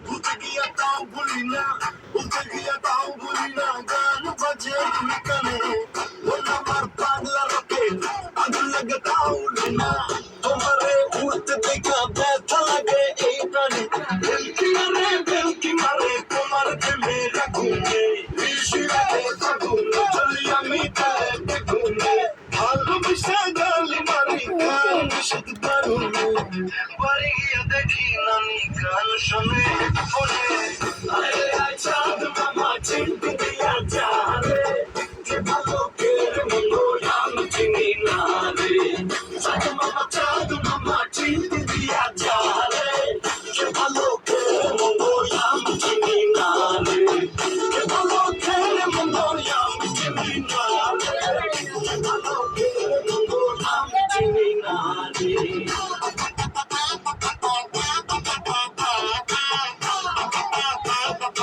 ভুলতে গিয়া তাও ভুলি না, ভুলতে গিয়া তাও ভুলি না, গান বাজে কানে। মন আমার পাগলা রকেট, আগুন লাগে তাও উঠে না, তোমারে উড়তে দেখা ব্যথা লাগে এই প্রাণে। ভেলকি মারে তোমার প্রেমে রাখুনে, ঋষি রাখে ফাগুন চলি আমি তারে বেগুনে। ভালোবেসে গালি মারি গান নিষেধ দারুণ, বাড়ি গিয়ে দেখি নানি গান শোনে।